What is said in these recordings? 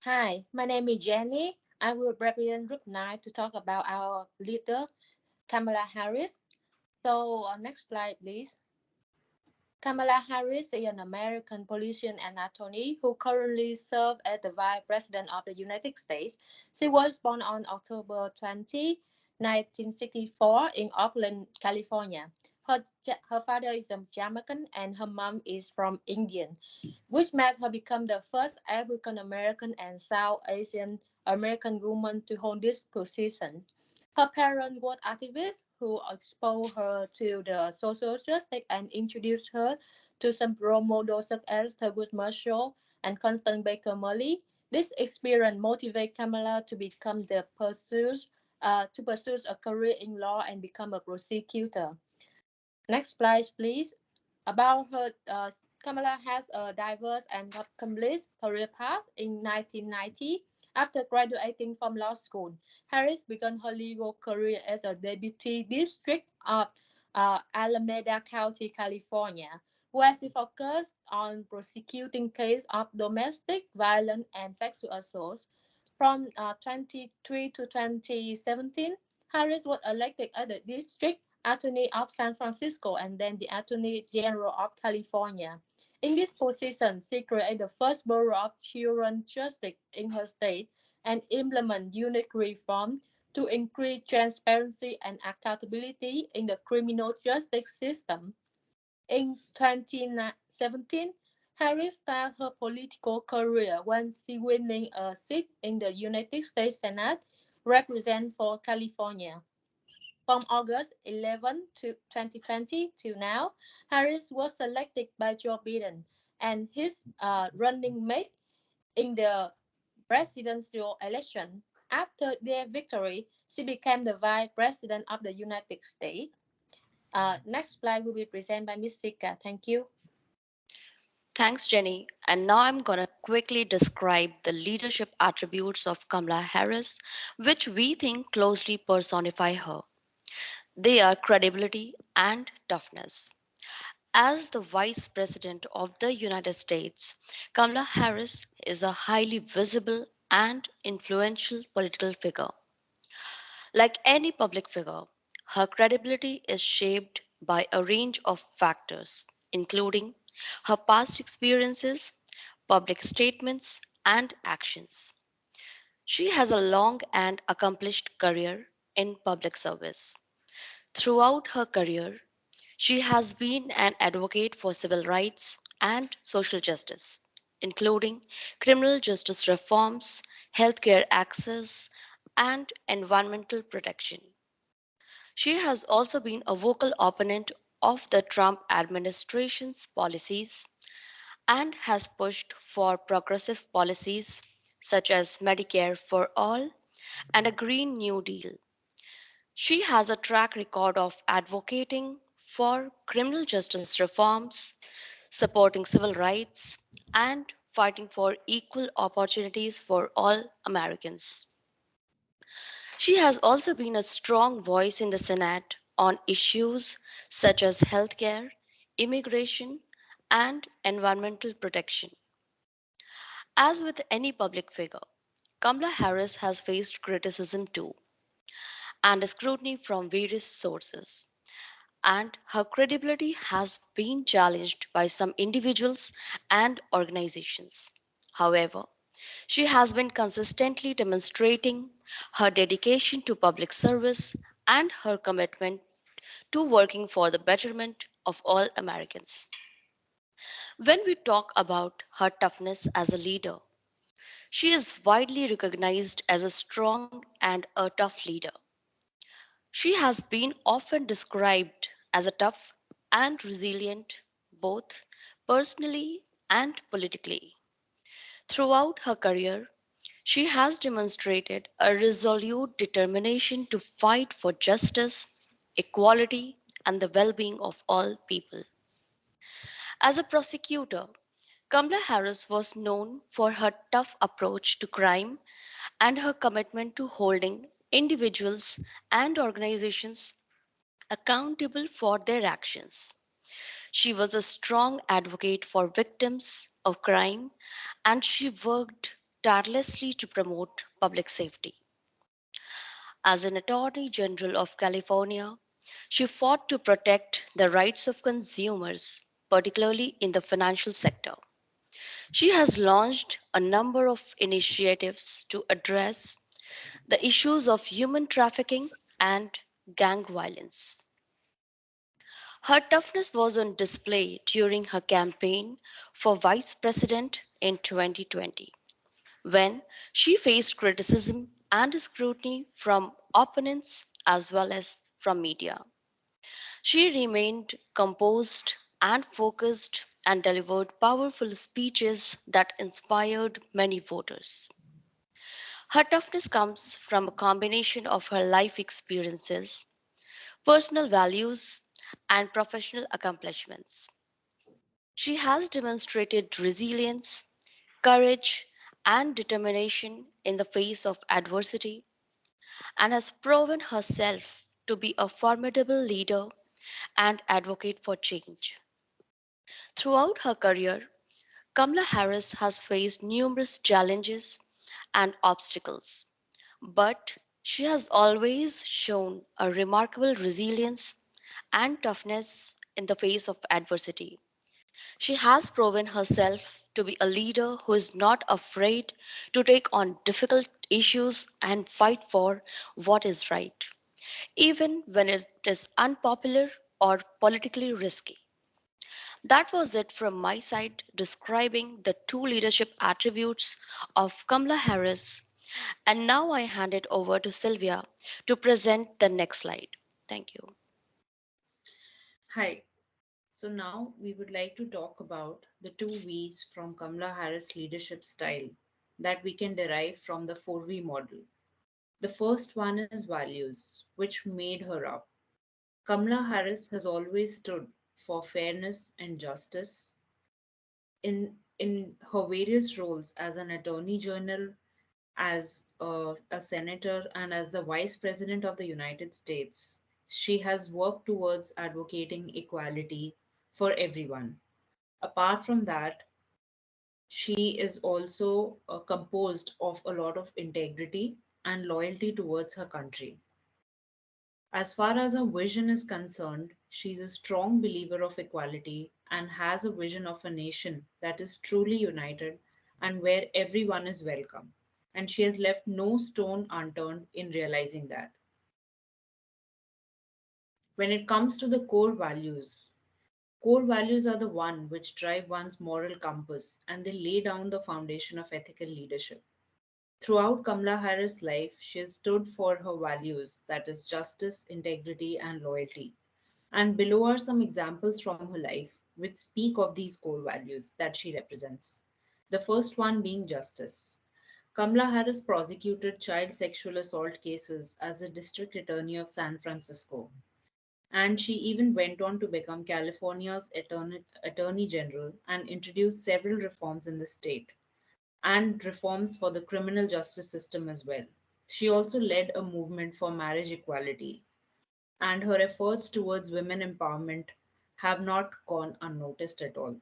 Hi, my name is Jenny. I will represent Group 9 to talk about our leader, Kamala Harris. Next slide, please. Kamala Harris is an American politician and attorney who currently serves as the Vice President of the United States. She was born on October 20, 1964, in Oakland, California. Her father is Jamaican and her mom is from India, which made her become the first African American and South Asian American woman to hold this position. Her parents were activists who exposed her to the social justice and introduced her to some role models such as Thurgood Marshall and Constance Baker Molly. This experience motivated Kamala to become the to pursue a career in law and become a prosecutor. Next slide, please. About her, Kamala has a diverse and accomplished career path. In 1990, after graduating from law school, Harris began her legal career as a deputy district of Alameda County, California, where she focused on prosecuting cases of domestic violence and sexual assault. From 23 to 2017, Harris was elected as the district attorney of San Francisco and then the attorney general of California. In this position, she created the first Bureau of Children Justice in her state and implemented unique reforms to increase transparency and accountability in the criminal justice system. In 2017, Harris started her political career when she winning a seat in the United States Senate, represent for California. From August 11 to 2020 to now, Harris was selected by Joe Biden and his running mate in the presidential election. After their victory, she became the vice president of the United States. Next slide will be presented by Ms. Sika. Thank you. Thanks, Jenny. And now I'm going to quickly describe the leadership attributes of Kamala Harris, which we think closely personify her. They are credibility and toughness. As the Vice President of the United States, Kamala Harris is a highly visible and influential political figure. Like any public figure, her credibility is shaped by a range of factors, including her past experiences, public statements, and actions. She has a long and accomplished career in public service. Throughout her career, she has been an advocate for civil rights and social justice, including criminal justice reforms, healthcare access, and environmental protection. She has also been a vocal opponent of the Trump administration's policies and has pushed for progressive policies such as Medicare for all and a Green New Deal. She has a track record of advocating for criminal justice reforms, supporting civil rights, and fighting for equal opportunities for all Americans. She has also been a strong voice in the Senate on issues such as healthcare, immigration, and environmental protection. As with any public figure, Kamala Harris has faced criticism too, and scrutiny from various sources. And her credibility has been challenged by some individuals and organizations. However, she has been consistently demonstrating her dedication to public service and her commitment to working for the betterment of all Americans. When we talk about her toughness as a leader, she is widely recognized as a strong and a tough leader. She has been often described as a tough and resilient, both personally and politically. Throughout her career, she has demonstrated a resolute determination to fight for justice, equality, and the well being of all people. As a prosecutor, Kamala Harris was known for her tough approach to crime and her commitment to holding individuals and organizations accountable for their actions. She was a strong advocate for victims of crime and she worked tirelessly to promote public safety. As an Attorney General of California, she fought to protect the rights of consumers, particularly in the financial sector. She has launched a number of initiatives to address the issues of human trafficking and gang violence. Her toughness was on display during her campaign for vice president in 2020, when she faced criticism and scrutiny from opponents as well as from media. She remained composed and focused and delivered powerful speeches that inspired many voters. Her toughness comes from a combination of her life experiences, personal values, and professional accomplishments. She has demonstrated resilience, courage, and determination in the face of adversity and has proven herself to be a formidable leader and advocate for change. Throughout her career, Kamala Harris has faced numerous challenges and obstacles, but she has always shown a remarkable resilience and toughness in the face of adversity. She has proven herself to be a leader who is not afraid to take on difficult issues and fight for what is right, even when it is unpopular or politically risky. That was it from my side describing the two leadership attributes of Kamala Harris. And now I hand it over to Sylvia to present the next slide. Thank you. Hi. So now we would like to talk about the two V's from Kamala Harris leadership style that we can derive from the 4V model. The first one is values, which made her up. Kamala Harris has always stood for fairness and justice in her various roles as an attorney general, as a senator, and as the vice president of the United States. She has worked towards advocating equality for everyone. Apart from that, she is also composed of a lot of integrity and loyalty towards her country. As far as her vision is concerned, she's a strong believer of equality and has a vision of a nation that is truly united and where everyone is welcome. And she has left no stone unturned in realizing that. When it comes to the core values are the one which drive one's moral compass and they lay down the foundation of ethical leadership. Throughout Kamala Harris' life, she has stood for her values, that is, justice, integrity, and loyalty. And below are some examples from her life which speak of these core values that she represents. The first one being justice. Kamala Harris prosecuted child sexual assault cases as a district attorney of San Francisco. And she even went on to become California's attorney general and introduced several reforms in the state and reforms for the criminal justice system as well. She also led a movement for marriage equality, and her efforts towards women empowerment have not gone unnoticed at all.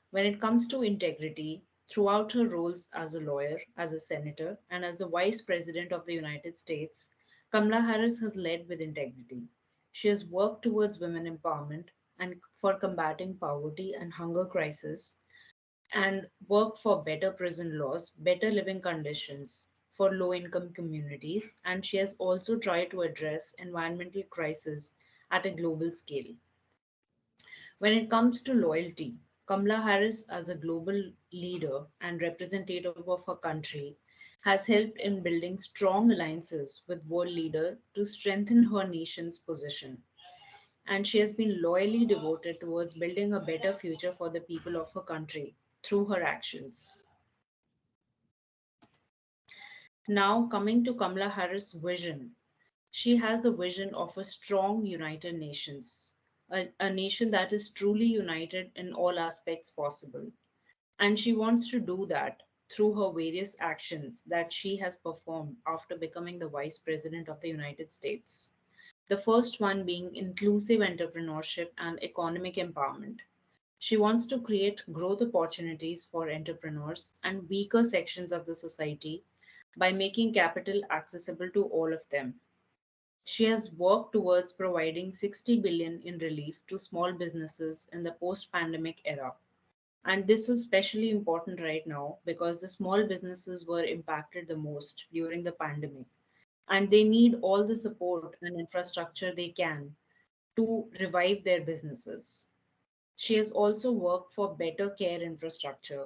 When it comes to integrity, throughout her roles as a lawyer, as a senator, and as the vice president of the United States, Kamala Harris has led with integrity. She has worked towards women empowerment and for combating poverty and hunger crisis and worked for better prison laws, better living conditions for low income communities, and she has also tried to address environmental crisis at a global scale. When it comes to loyalty, Kamala Harris, as a global leader and representative of her country, has helped in building strong alliances with world leaders to strengthen her nation's position. And she has been loyally devoted towards building a better future for the people of her country through her actions. Now, coming to Kamala Harris' vision, she has the vision of a strong United Nations, a nation that is truly united in all aspects possible. And she wants to do that through her various actions that she has performed after becoming the Vice President of the United States. The first one being inclusive entrepreneurship and economic empowerment. She wants to create growth opportunities for entrepreneurs and weaker sections of the society by making capital accessible to all of them. She has worked towards providing 60 billion in relief to small businesses in the post-pandemic era. And this is especially important right now because the small businesses were impacted the most during the pandemic and they need all the support and infrastructure they can to revive their businesses. She has also worked for better care infrastructure.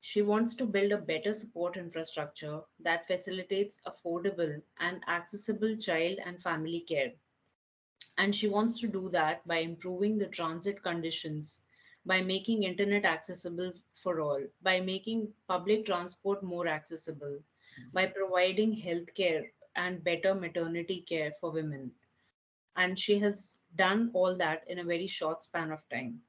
She wants to build a better support infrastructure that facilitates affordable and accessible child and family care. And she wants to do that by improving the transit conditions, by making internet accessible for all, by making public transport more accessible, by providing healthcare and better maternity care for women. And she has done all that in a very short span of time.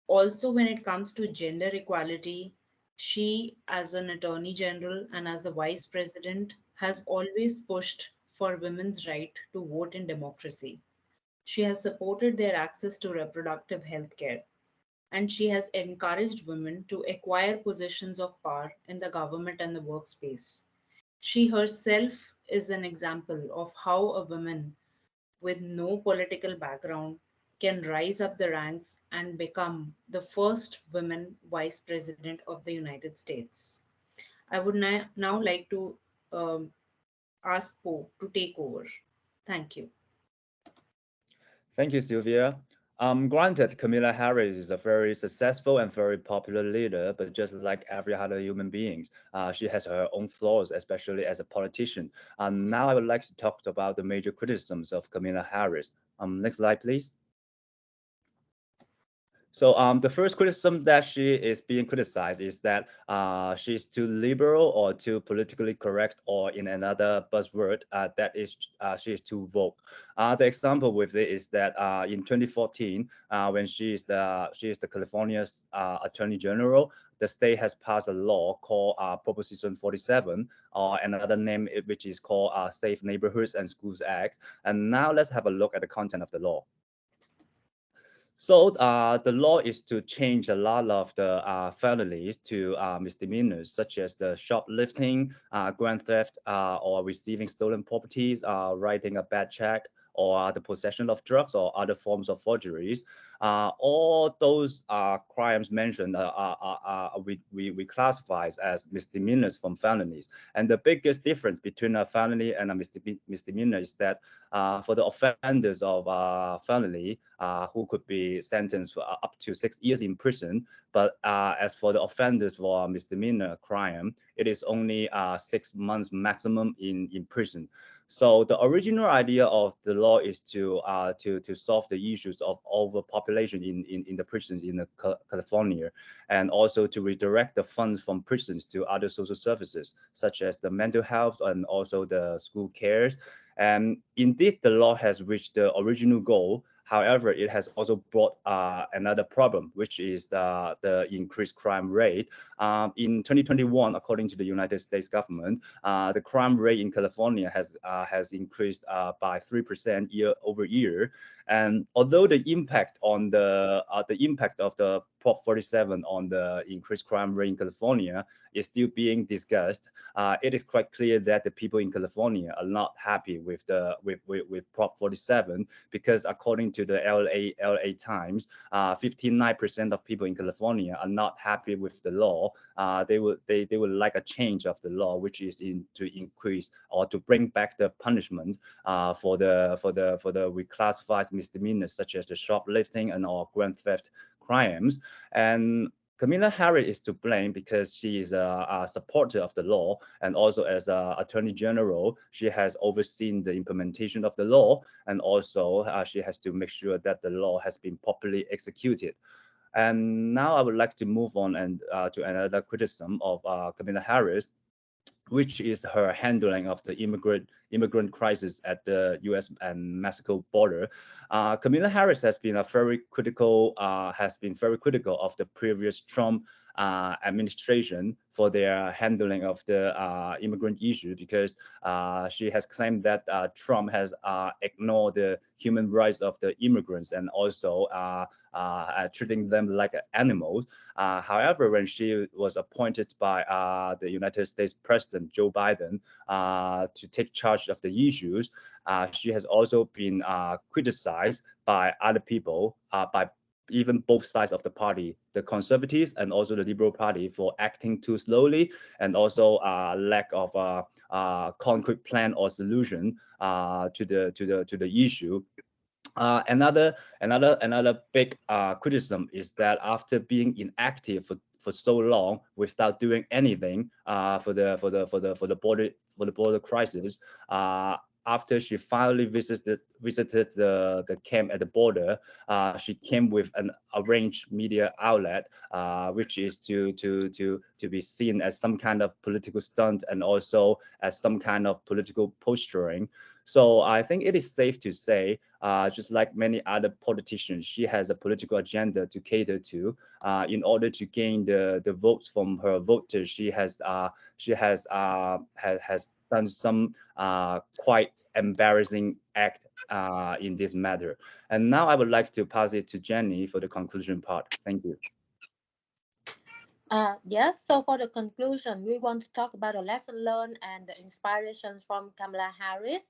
Also, when it comes to gender equality, she, as an attorney general and as the vice president, has always pushed for women's right to vote in democracy. She has supported their access to reproductive health care, and she has encouraged women to acquire positions of power in the government and the workspace. She herself is an example of how a woman with no political background can rise up the ranks and become the first woman vice president of the United States. I would now like to um, ask Po to take over. Thank you. Thank you, Sylvia. Granted, Kamala Harris is a very successful and very popular leader, but just like every other human being, she has her own flaws, especially as a politician. Now I would like to talk about the major criticisms of Kamala Harris. Next slide, please. So the first criticism that she is being criticized is that she's too liberal or too politically correct, or in another buzzword, that is she is too woke. The example with it is that in 2014, when she is the California's Attorney General, the state has passed a law called Proposition 47, or another name which is called Safe Neighborhoods and Schools Act. And now let's have a look at the content of the law. So the law is to change a lot of the felonies to misdemeanors, such as the shoplifting, grand theft, or receiving stolen properties, writing a bad check, or the possession of drugs or other forms of forgeries. All those crimes mentioned we classify as misdemeanors from felonies. And the biggest difference between a felony and a misdemeanor is that for the offenders of felony, who could be sentenced for up to 6 years in prison. But as for the offenders for misdemeanor crime, it is only 6 months maximum in prison. So the original idea of the law is to solve the issues of overpopulation in the prisons in California, and also to redirect the funds from prisons to other social services, such as the mental health and also the school cares. And indeed, the law has reached the original goal. However, it has also brought another problem, which is the increased crime rate. In 2021, according to the United States government, the crime rate in California has increased by 3% year over year. And although the impact of the Prop 47 on the increased crime rate in California is still being discussed, it is quite clear that the people in California are not happy with Prop 47, because according to the LA Times, 59% of people in California are not happy with the law. They would like a change of the law, which is to increase or to bring back the punishment for the reclassified misdemeanors, such as the shoplifting and or grand theft crimes. And Kamala Harris is to blame because she is a supporter of the law, and also as Attorney General, she has overseen the implementation of the law, and also she has to make sure that the law has been properly executed. And now I would like to move on and to another criticism of Kamala Harris, which is her handling of the immigrant crisis at the U.S. and Mexico border. Kamala Harris has been very critical of the previous Trump administration for their handling of the immigrant issue, because she has claimed that Trump has ignored the human rights of the immigrants and also treating them like animals. However, when she was appointed by the United States President Joe Biden to take charge of the issues, she has also been criticized by other people, by even both sides of the party, the conservatives and also the liberal party, for acting too slowly and also lack of concrete plan or solution to the issue. Another big criticism is that after being inactive for so long without doing anything for the crisis, after she finally visited the camp at the border, she came with an arranged media outlet, which is to be seen as some kind of political stunt and also as some kind of political posturing. So I think it is safe to say, just like many other politicians, she has a political agenda to cater to. In order to gain the votes from her voters, she has done some quite embarrassing act in this matter. And now I would like to pass it to Jenny for the conclusion part. Thank you. Yes, so for the conclusion, we want to talk about the lesson learned and the inspirations from Kamala Harris.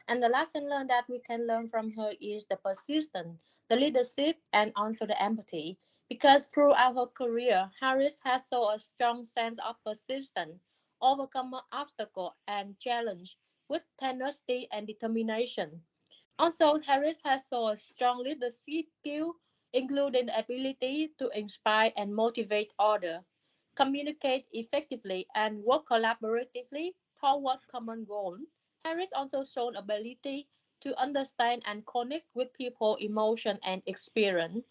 And the lesson learned that we can learn from her is the persistence, the leadership, and also the empathy. Because throughout her career, Harris has shown a strong sense of persistence, overcome obstacle and challenge with tenacity and determination. Also, Harris has shown a strong leadership skill, including the ability to inspire and motivate others, communicate effectively, and work collaboratively toward common goals. Harris also shown ability to understand and connect with people, emotion, and experience.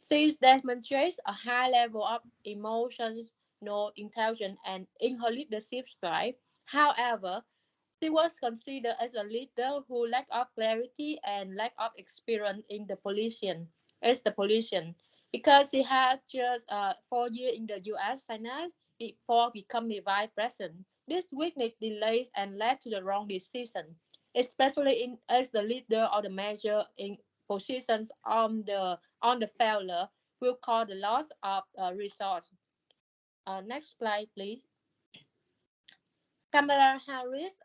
She demonstrates a high level of emotions, no intelligence, and in her leadership style. However, she was considered as a leader who lacked of clarity and lack of experience in the position because she had just 4 years in the U.S. Senate before becoming vice president. This weakness delays and led to the wrong decision, especially in as the leader of the major in positions on the failure will cause the loss of resource. Next slide, please. Kamala Harris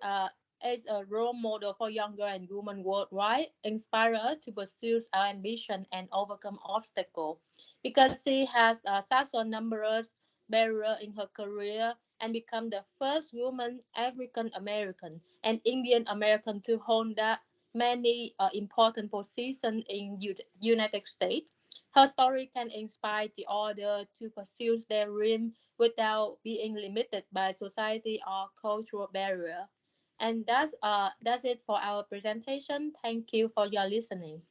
is a role model for younger and women worldwide, inspire her to pursue our ambition and overcome obstacles. Because she has such a numerous barriers in her career and become the first woman African American and Indian American to hold that many important positions in United States. Her story can inspire the other to pursue their dream without being limited by society or cultural barrier. And that's it for our presentation. Thank you for your listening.